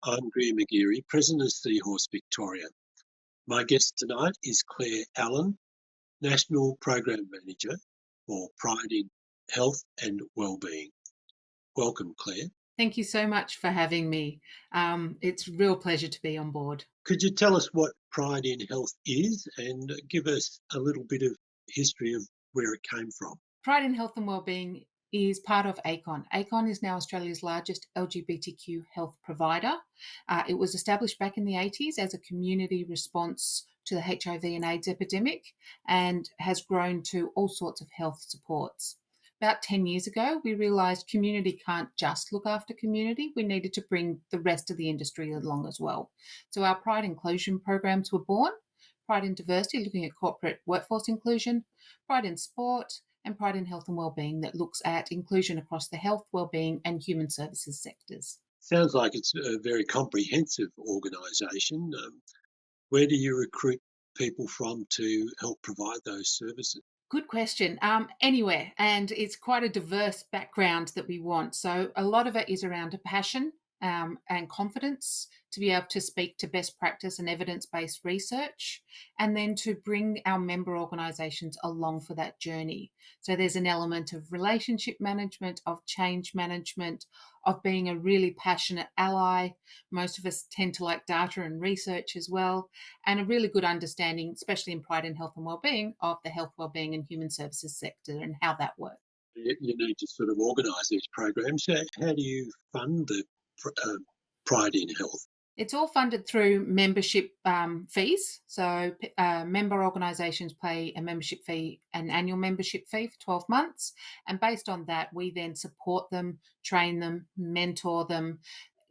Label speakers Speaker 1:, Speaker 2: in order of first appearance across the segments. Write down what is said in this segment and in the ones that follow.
Speaker 1: I'm Greer McGeary, President of Seahorse Victoria. My guest tonight is Claire Allen, National Program Manager for Pride in Health and Wellbeing. Welcome, Claire.
Speaker 2: Thank you so much for having me. It's a real pleasure to be on board.
Speaker 1: Could you tell us what Pride in Health is and give us a little bit of history of where it came from?
Speaker 2: Pride in Health and Wellbeing is part of ACON. ACON is now Australia's largest LGBTQ health provider. It was established back in the 80s as a community response to the HIV and AIDS epidemic and has grown to all sorts of health supports. About 10 years ago, we realised community can't just look after community. We needed to bring the rest of the industry along as well. So our Pride Inclusion Programs were born. Pride in Diversity, looking at corporate workforce inclusion, Pride in Sport, and Pride in Health and Wellbeing that looks at inclusion across the health, wellbeing and human services sectors.
Speaker 1: Sounds like it's a very comprehensive organisation. Where do you recruit people from to help provide those services?
Speaker 2: Good question. Anywhere, and it's quite a diverse background that we want. So a lot of it is around a passion and confidence to be able to speak to best practice and evidence-based research, and then to bring our member organisations along for that journey. So there's an element of relationship management, of change management, of being a really passionate ally. Most of us tend to like data and research as well, and a really good understanding, especially in Pride in Health and Wellbeing, of the health, wellbeing and human services sector and how that works.
Speaker 1: You need to sort of organise these programs. How do you fund the Pride in Health?
Speaker 2: It's all funded through membership fees. So member organisations pay a membership fee, an annual membership fee for 12 months. And based on that, we then support them, train them, mentor them,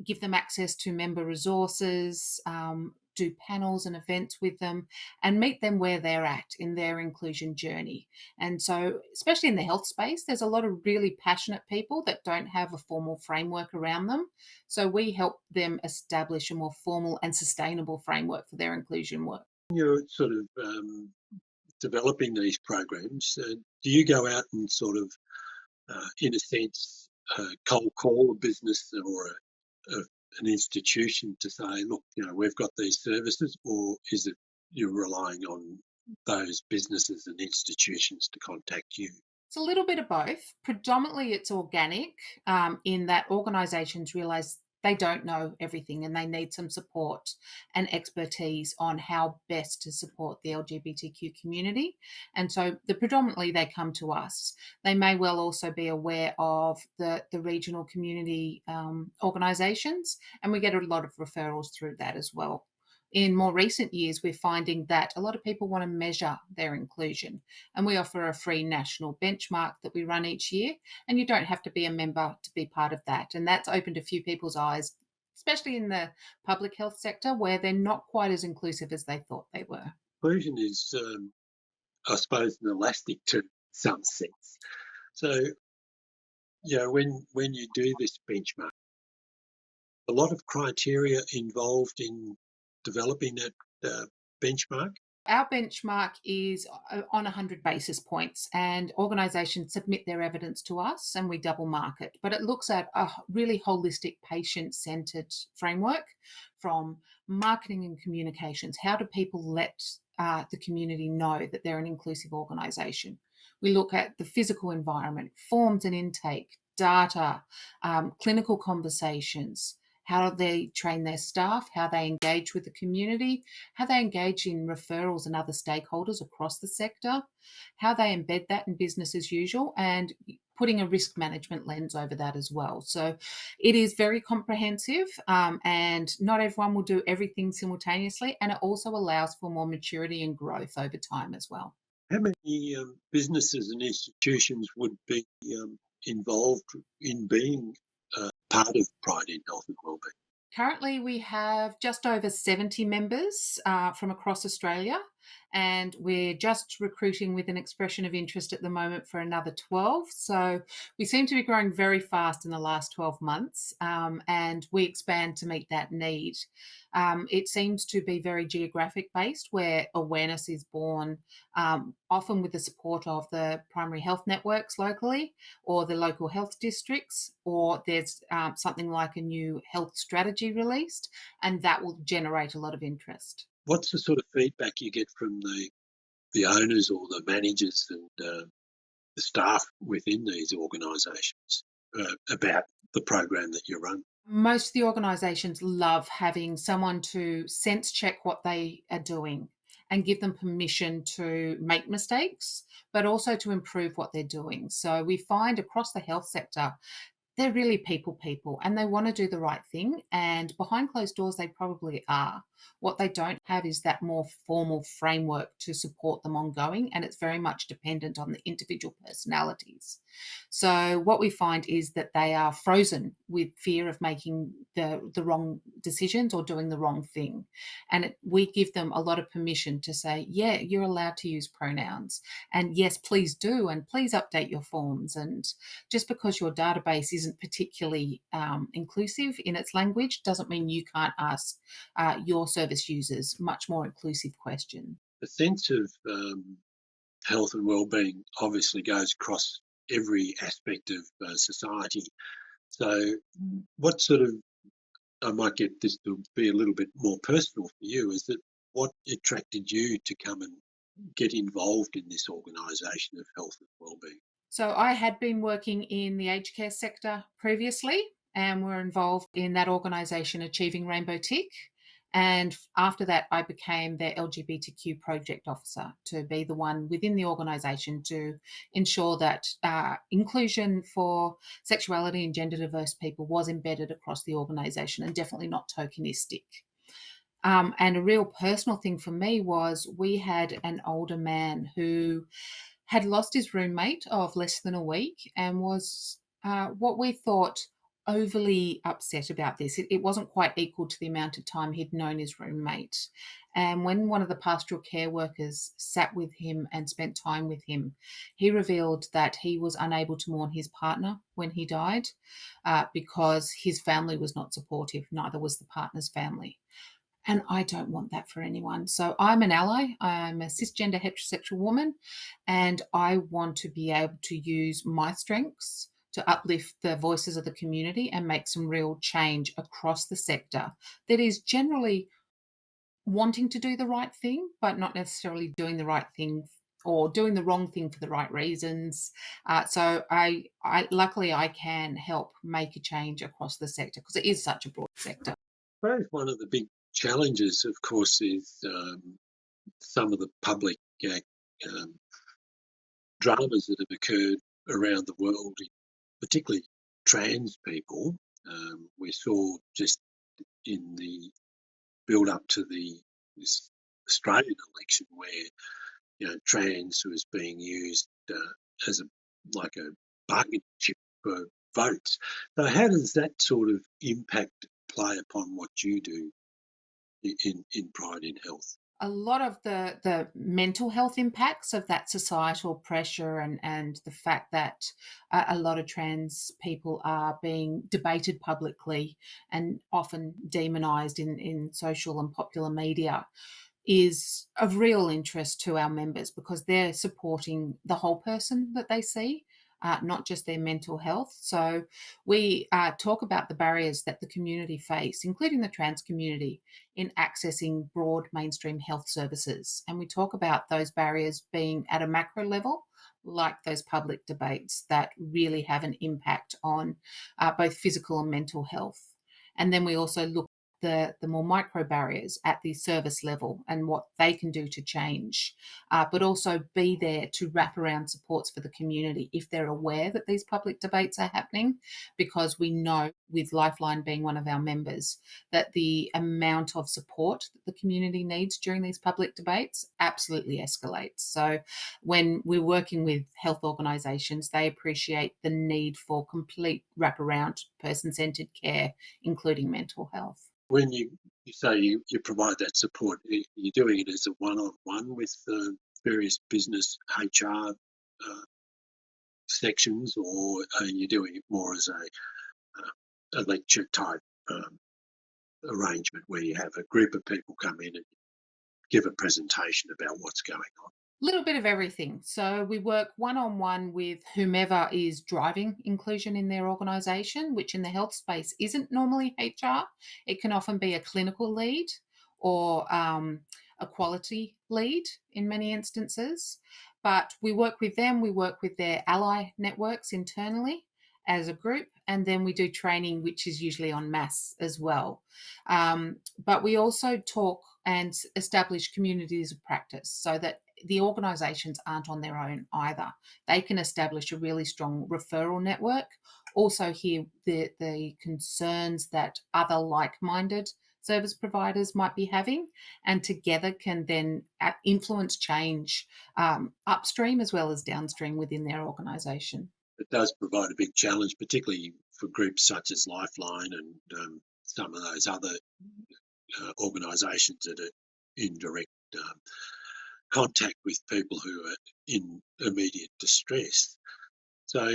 Speaker 2: give them access to member resources, do panels and events with them, and meet them where they're at in their inclusion journey. And so, especially in the health space, there's a lot of really passionate people that don't have a formal framework around them. So we help them establish a more formal and sustainable framework for their inclusion work.
Speaker 1: You're sort of developing these programs. Do you go out and sort of, in a sense, cold call a business or an institution to say, look, we've got these services, or is it you're relying on those businesses and institutions to contact you?
Speaker 2: It's a little bit of both. Predominantly, it's organic in that organisations realise they don't know everything and they need some support and expertise on how best to support the LGBTQ community. And so predominantly they come to us. They may well also be aware of the regional community organisations, and we get a lot of referrals through that as well. In more recent years, we're finding that a lot of people want to measure their inclusion, and we offer a free national benchmark that we run each year, and you don't have to be a member to be part of that. And that's opened a few people's eyes, especially in the public health sector, where they're not quite as inclusive as they thought they were.
Speaker 1: Inclusion is, I suppose, an elastic to some sense. So, when you do this benchmark, a lot of criteria involved in developing that benchmark?
Speaker 2: Our benchmark is on 100 basis points, and organisations submit their evidence to us and we double mark it. But it looks at a really holistic, patient-centred framework, from marketing and communications. How do people let the community know that they're an inclusive organisation? We look at the physical environment, forms and intake, data, clinical conversations, how they train their staff, how they engage with the community, how they engage in referrals and other stakeholders across the sector, how they embed that in business as usual, and putting a risk management lens over that as well. So it is very comprehensive, and not everyone will do everything simultaneously, and it also allows for more maturity and growth over time as well.
Speaker 1: How many businesses and institutions would be involved in being part of Pride in Health and Wellbeing?
Speaker 2: Currently, we have just over 70 members from across Australia, and we're just recruiting with an expression of interest at the moment for another 12. So we seem to be growing very fast in the last 12 months, and we expand to meet that need. It seems to be very geographic based, where awareness is born, often with the support of the primary health networks locally or the local health districts, or there's something like a new health strategy released, and that will generate a lot of interest.
Speaker 1: What's the sort of feedback you get from the owners or the managers and the staff within these organisations about the program that you run?
Speaker 2: Most of the organisations love having someone to sense check what they are doing and give them permission to make mistakes, but also to improve what they're doing. So we find across the health sector, they're really people and they want to do the right thing. And behind closed doors, they probably are. What they don't have is that more formal framework to support them ongoing. And it's very much dependent on the individual personalities. So what we find is that they are frozen with fear of making the wrong decisions or doing the wrong thing. And we give them a lot of permission to say, yeah, you're allowed to use pronouns. And yes, please do. And please update your forms. And just because your database isn't particularly inclusive in its language doesn't mean you can't ask your service users much more inclusive questions.
Speaker 1: The sense of health and wellbeing obviously goes across every aspect of society. So, what sort of, I might get this to be a little bit more personal for you, is that what attracted you to come and get involved in this organisation of health and wellbeing?
Speaker 2: So I had been working in the aged care sector previously and were involved in that organisation achieving Rainbow Tick. And after that, I became their LGBTQ project officer to be the one within the organisation to ensure that inclusion for sexuality and gender diverse people was embedded across the organisation and definitely not tokenistic. And a real personal thing for me was we had an older man who had lost his roommate of less than a week and was what we thought overly upset about this. It wasn't quite equal to the amount of time he'd known his roommate. And when one of the pastoral care workers sat with him and spent time with him, he revealed that he was unable to mourn his partner when he died because his family was not supportive, neither was the partner's family. And I don't want that for anyone. So I'm an ally. I'm a cisgender heterosexual woman, and I want to be able to use my strengths to uplift the voices of the community and make some real change across the sector that is generally wanting to do the right thing, but not necessarily doing the right thing or doing the wrong thing for the right reasons. So I luckily I can help make a change across the sector because it is such a broad sector.
Speaker 1: I suppose one of the big challenges, of course, is some of the public um, dramas that have occurred around the world, particularly trans people. We saw just in the build up to this Australian election where trans was being used as a bargaining chip for votes. So how does that sort of impact play upon what you do in Pride in Health?
Speaker 2: A lot of the mental health impacts of that societal pressure and the fact that a lot of trans people are being debated publicly and often demonized in social and popular media is of real interest to our members because they're supporting the whole person that they see, not just their mental health. So we talk about the barriers that the community face, including the trans community, in accessing broad mainstream health services. And we talk about those barriers being at a macro level, like those public debates that really have an impact on both physical and mental health. And then we also look the more micro barriers at the service level and what they can do to change, but also be there to wrap around supports for the community if they're aware that these public debates are happening, because we know, with Lifeline being one of our members, that the amount of support that the community needs during these public debates absolutely escalates. So when we're working with health organisations, they appreciate the need for complete wraparound person-centred care, including mental health.
Speaker 1: When you You say you provide that support. You're doing it as a one-on-one with various business HR sections, or are you doing it more as a lecture type arrangement where you have a group of people come in and give a presentation about what's going on?
Speaker 2: Little bit of everything. So we work one-on-one with whomever is driving inclusion in their organisation, which in the health space isn't normally HR. It can often be a clinical lead or a quality lead in many instances. But we work with them, we work with their ally networks internally as a group, and then we do training, which is usually en masse as well. But we also talk and establish communities of practice so that the organisations aren't on their own either. They can establish a really strong referral network, also hear the concerns that other like-minded service providers might be having, and together can then influence change upstream as well as downstream within their organisation.
Speaker 1: It does provide a big challenge, particularly for groups such as Lifeline and some of those other organisations that are in direct contact with people who are in immediate distress. So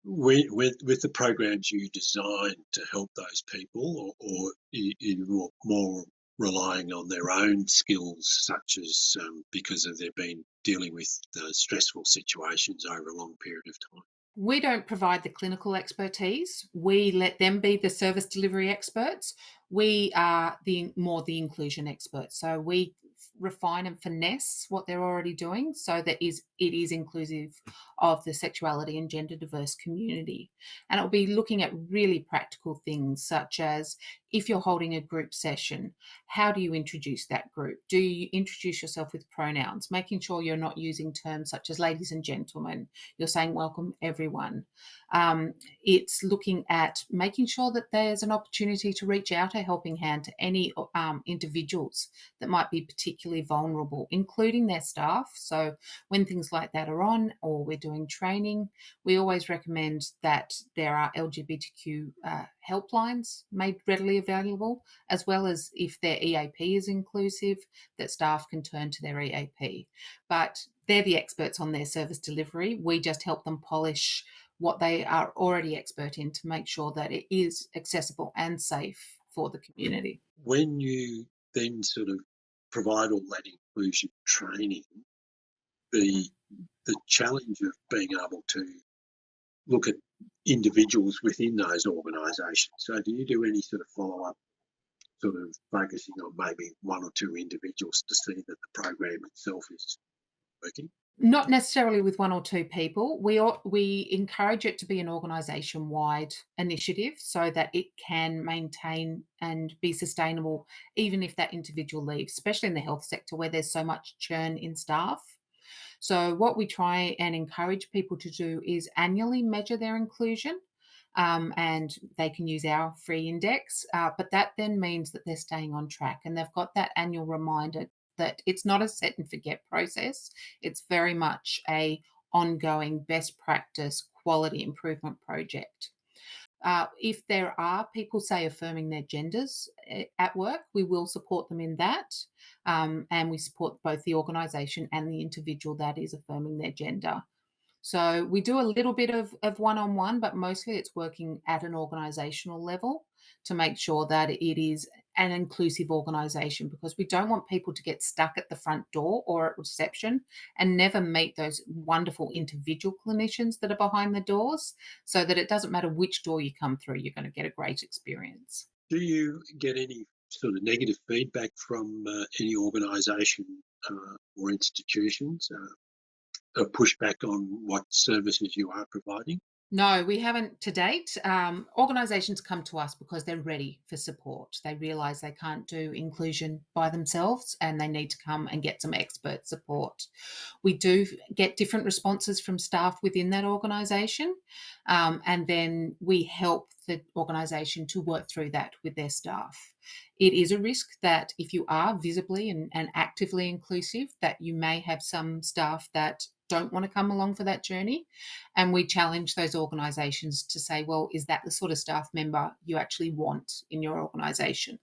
Speaker 1: with the programs you design to help those people, or you're more relying on their own skills, such as because of their been dealing with stressful situations over a long period of time?
Speaker 2: We don't provide the clinical expertise. We let them be the service delivery experts. We are the inclusion experts. So we refine and finesse what they're already doing so that it is inclusive of the sexuality and gender diverse community. And it'll be looking at really practical things such as if you're holding a group session, how do you introduce that group? Do you introduce yourself with pronouns, making sure you're not using terms such as ladies and gentlemen? You're saying welcome everyone. It's looking at making sure that there's an opportunity to reach out a helping hand to any individuals that might be particularly vulnerable, including their staff. So when things like that are on or we're doing training, we always recommend that there are LGBTQ helplines made readily available, as well as if their EAP is inclusive, that staff can turn to their EAP. But they're the experts on their service delivery. We just help them polish what they are already expert in to make sure that it is accessible and safe for the community.
Speaker 1: When you then sort of provide all that inclusion training, the challenge of being able to look at individuals within those organisations. So do you do any sort of follow-up, sort of focusing on maybe one or two individuals to see that the program itself is working?
Speaker 2: Not necessarily with one or two people. We encourage it to be an organisation-wide initiative so that it can maintain and be sustainable even if that individual leaves, especially in the health sector where there's so much churn in staff. So what we try and encourage people to do is annually measure their inclusion, and they can use our free index. But that then means that they're staying on track and they've got that annual reminder that it's not a set and forget process. It's very much a ongoing best practice quality improvement project. If there are people, say, affirming their genders at work, we will support them in that. And we support both the organisation and the individual that is affirming their gender. So we do a little bit of one-on-one, but mostly it's working at an organisational level to make sure that it is an inclusive organisation, because we don't want people to get stuck at the front door or at reception and never meet those wonderful individual clinicians that are behind the doors, so that it doesn't matter which door you come through, you're going to get a great experience.
Speaker 1: Do you get any sort of negative feedback from any organisation or institutions, a pushback on what services you are providing?
Speaker 2: No, we haven't to date. Organisations come to us because they're ready for support. They realise they can't do inclusion by themselves and they need to come and get some expert support. We do get different responses from staff within that organisation, and then we help the organisation to work through that with their staff. It is a risk that if you are visibly and actively inclusive, that you may have some staff that don't want to come along for that journey. And we challenge those organisations to say, well, is that the sort of staff member you actually want in your organisation?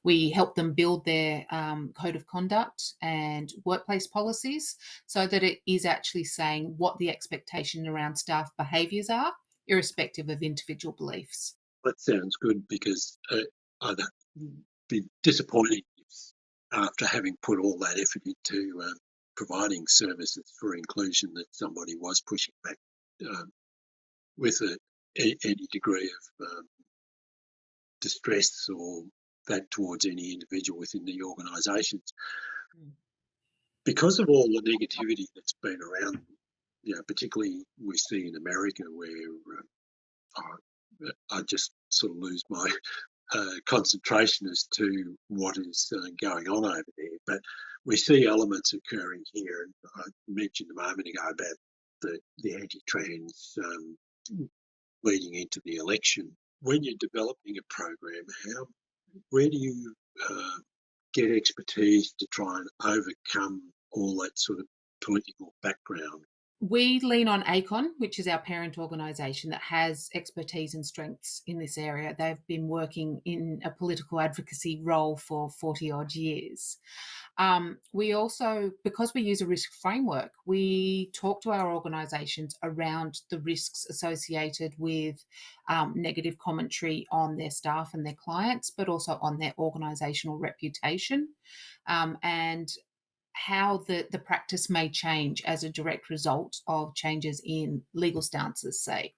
Speaker 2: We help them build their code of conduct and workplace policies so that it is actually saying what the expectation around staff behaviours are, irrespective of individual beliefs.
Speaker 1: That sounds good because I'd be disappointed if, after having put all that effort into providing services for inclusion, that somebody was pushing back with any degree of distress or that towards any individual within the organisations.
Speaker 2: Mm.
Speaker 1: Because of all the negativity that's been around, particularly we see in America where I just sort of lose my concentration as to what is going on over there. But we see elements occurring here. And I mentioned a moment ago about the anti-trans leading into the election. When you're developing a program, where do you get expertise to try and overcome all that sort of political background?
Speaker 2: We lean on ACON, which is our parent organisation that has expertise and strengths in this area. They've been working in a political advocacy role for 40 odd years. We also, because we use a risk framework, we talk to our organisations around the risks associated with negative commentary on their staff and their clients, but also on their organisational reputation. And how the practice may change as a direct result of changes in legal stances, say.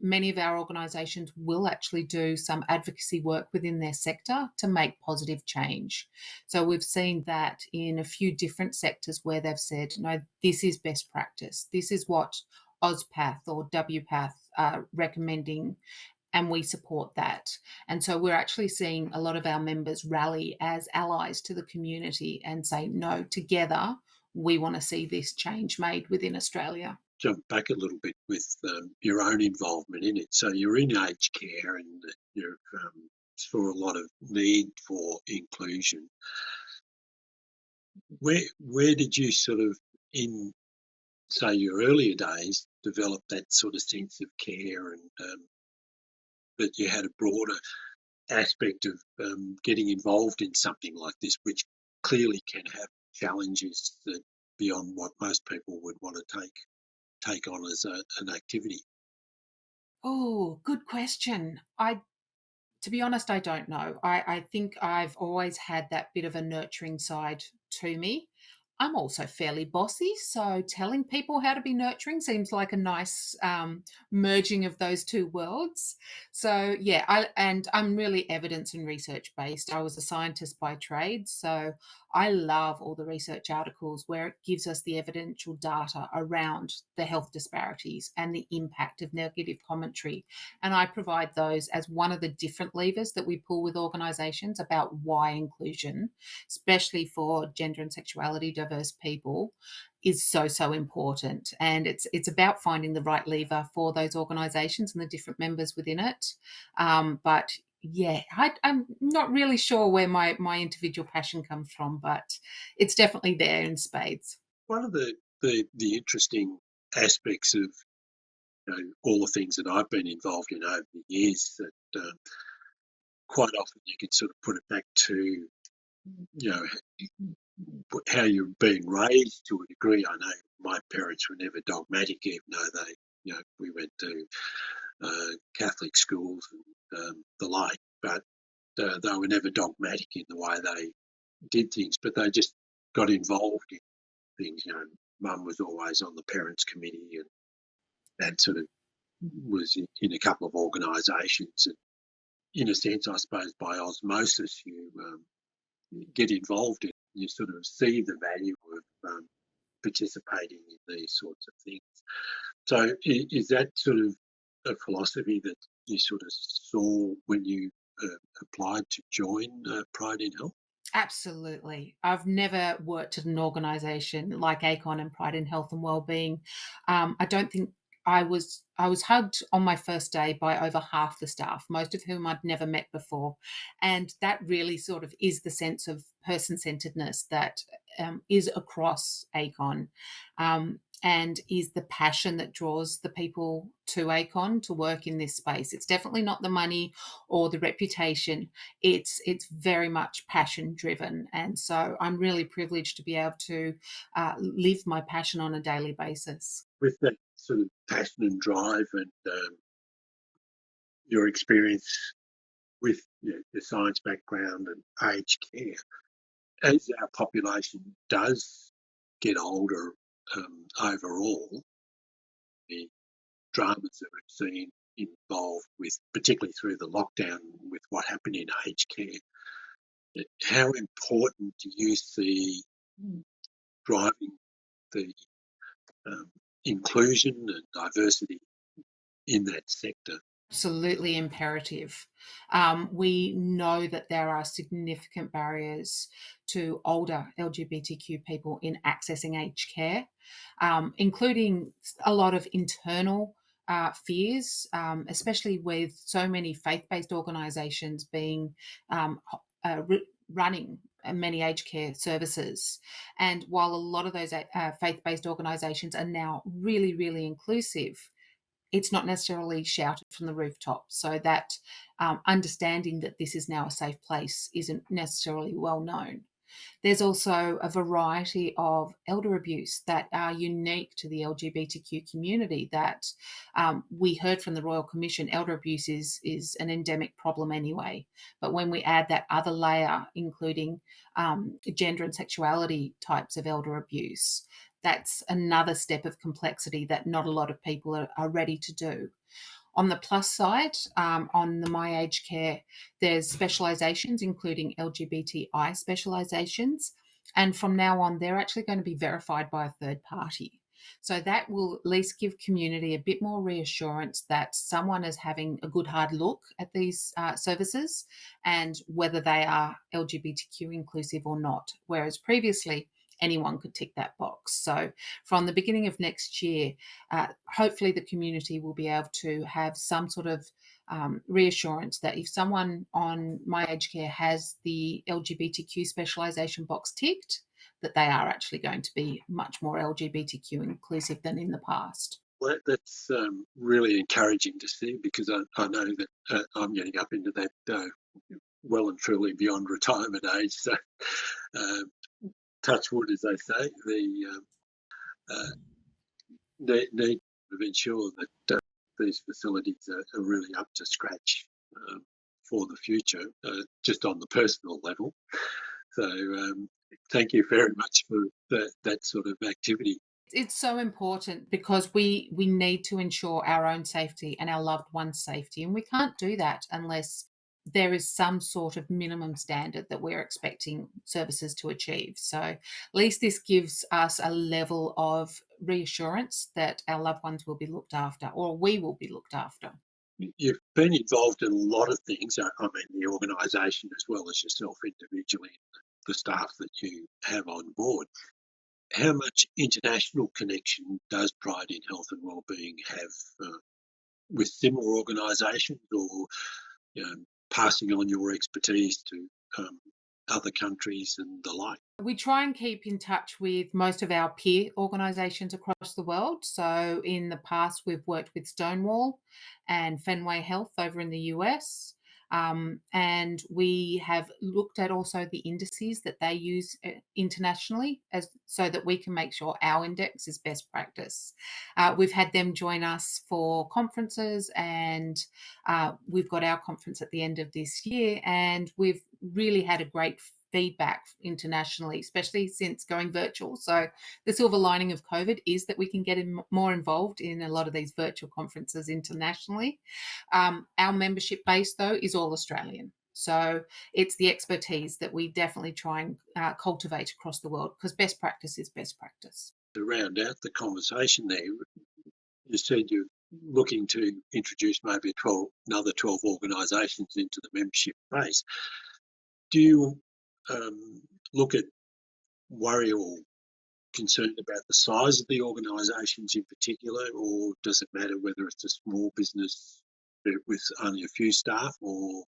Speaker 2: Many of our organisations will actually do some advocacy work within their sector to make positive change. So we've seen that in a few different sectors where they've said, no, this is best practice. This is what OzPath or WPath are recommending, and we support that. And so we're actually seeing a lot of our members rally as allies to the community and say, no, together we want to see this change made within Australia.
Speaker 1: Jump back a little bit with your own involvement in it. So you're in aged care and you've saw a lot of need for inclusion. Where did you sort of, in say your earlier days, develop that sort of sense of care and that you had a broader aspect of getting involved in something like this, which clearly can have challenges that beyond what most people would want to take on as an activity?
Speaker 2: Oh, good question. To be honest, I don't know. I think I've always had that bit of a nurturing side to me. I'm also fairly bossy, so telling people how to be nurturing seems like a nice merging of those two worlds. So yeah, I'm really evidence and research based. I was a scientist by trade, so I love all the research articles where it gives us the evidential data around the health disparities and the impact of negative commentary. And I provide those as one of the different levers that we pull with organisations about why inclusion, especially for gender and sexuality diverse people, is so important. And it's about finding the right lever for those organisations and the different members within it. But yeah, I'm not really sure where my individual passion comes from, but it's definitely there in spades.
Speaker 1: One of the interesting aspects of all the things that I've been involved in over the years that quite often you can sort of put it back to you know how you're being raised to a degree. I know my parents were never dogmatic, even though we went to Catholic schools and the like, but they were never dogmatic in the way they did things, but they just got involved in things. Mum was always on the parents' committee, and dad sort of was in a couple of organisations. And in a sense, I suppose by osmosis, you get involved in. You sort of see the value of participating in these sorts of things. So, is that sort of a philosophy that you sort of saw when you applied to join Pride in Health?
Speaker 2: Absolutely. I've never worked at an organisation like ACON and Pride in Health and Wellbeing. I don't think I was hugged on my first day by over half the staff, most of whom I'd never met before. And that really sort of is the sense of person centeredness that is across ACON, and is the passion that draws the people to ACON to work in this space. It's definitely not the money or the reputation. It's very much passion driven, and so I'm really privileged to be able to live my passion on a daily basis.
Speaker 1: With that sort of passion and drive and your experience with your science background and aged care, as our population does get older overall, the dramas that we've seen involved with, particularly through the lockdown, with what happened in aged care, how important do you see driving the inclusion and diversity in that sector?
Speaker 2: Absolutely imperative. We know that there are significant barriers to older LGBTQ people in accessing aged care, including a lot of internal fears, especially with so many faith-based organisations being running many aged care services. And while a lot of those faith-based organisations are now really, really inclusive, it's not necessarily shouted from the rooftop. So that understanding that this is now a safe place isn't necessarily well known. There's also a variety of elder abuse that are unique to the LGBTQ community that we heard from the Royal Commission. Elder abuse is an endemic problem anyway. But when we add that other layer, including gender and sexuality types of elder abuse, that's another step of complexity that not a lot of people are ready to do. On the plus side, on the My Aged Care, there's specialisations, including LGBTI specialisations. And from now on, they're actually going to be verified by a third party. So that will at least give community a bit more reassurance that someone is having a good hard look at these services and whether they are LGBTQ inclusive or not. Whereas previously, anyone could tick that box. So from the beginning of next year, hopefully the community will be able to have some sort of reassurance that if someone on My Aged Care has the LGBTQ specialisation box ticked, that they are actually going to be much more LGBTQ inclusive than in the past.
Speaker 1: Well, that's really encouraging to see, because I know that I'm getting up into that well and truly beyond retirement age. So touch wood, as they say, the need to ensure that these facilities are really up to scratch for the future, just on the personal level. So thank you very much for that sort of activity.
Speaker 2: It's so important because we need to ensure our own safety and our loved ones' safety, and we can't do that unless there is some sort of minimum standard that we're expecting services to achieve. So at least this gives us a level of reassurance that our loved ones will be looked after, or we will be looked after.
Speaker 1: You've been involved in a lot of things. I mean, the organisation as well as yourself individually, the staff that you have on board. How much international connection does Pride in Health and Wellbeing have with similar organisations, or passing on your expertise to other countries and the like?
Speaker 2: We try and keep in touch with most of our peer organisations across the world. So in the past, we've worked with Stonewall and Fenway Health over in the US. And we have looked at also the indices that they use internationally, so that we can make sure our index is best practice. We've had them join us for conferences, and we've got our conference at the end of this year, and we've really had a great feedback internationally, especially since going virtual. So the silver lining of COVID is that we can get more involved in a lot of these virtual conferences internationally. Our membership base, though, is all Australian. So it's the expertise that we definitely try and cultivate across the world, because best practice is best practice.
Speaker 1: To round out the conversation there, you said you're looking to introduce maybe another 12 organisations into the membership base. Do you look at worry or concerned about the size of the organisations in particular, or does it matter whether it's a small business with only a few staff, or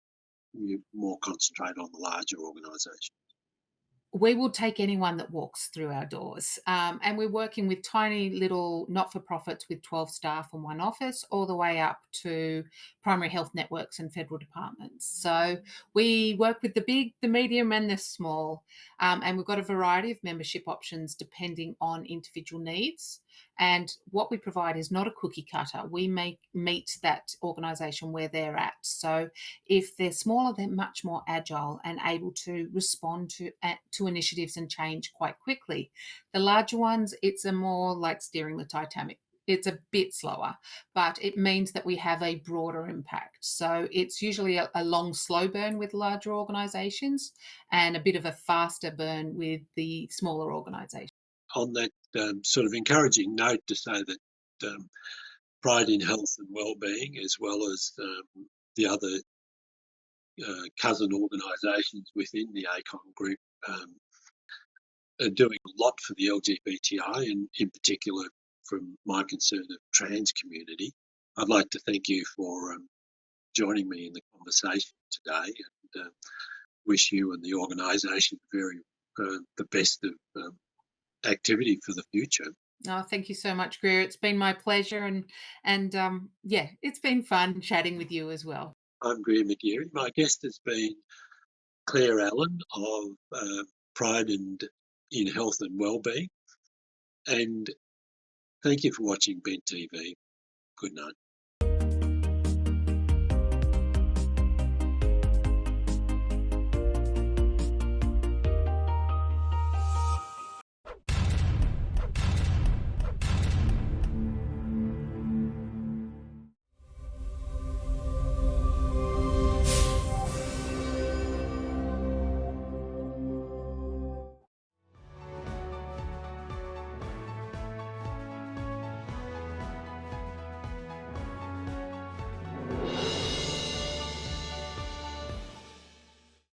Speaker 1: you more concentrate on the larger organisations?
Speaker 2: We will take anyone that walks through our doors. And we're working with tiny little not for profits with 12 staff and one office, all the way up to primary health networks and federal departments. So we work with the big, the medium, and the small. And we've got a variety of membership options depending on individual needs. And what we provide is not a cookie cutter. We meet that organisation where they're at. So if they're smaller, they're much more agile and able to respond to initiatives and change quite quickly. The larger ones, it's a more like steering the Titanic. It's a bit slower, but it means that we have a broader impact. So it's usually a long, slow burn with larger organisations and a bit of a faster burn with the smaller organisations.
Speaker 1: On that sort of encouraging note, to say that Pride in Health and Wellbeing, as well as the other cousin organisations within the ACON group, are doing a lot for the LGBTI, and in particular from my concern of trans community. I'd like to thank you for joining me in the conversation today, and wish you and the organisation the best of activity for the future.
Speaker 2: Oh, thank you so much, Greer. It's been my pleasure, and yeah, it's been fun chatting with you as well.
Speaker 1: I'm Greer McGeary. My guest has been Claire Allen of Pride in Health and Wellbeing, and thank you for watching Ben TV. Good night.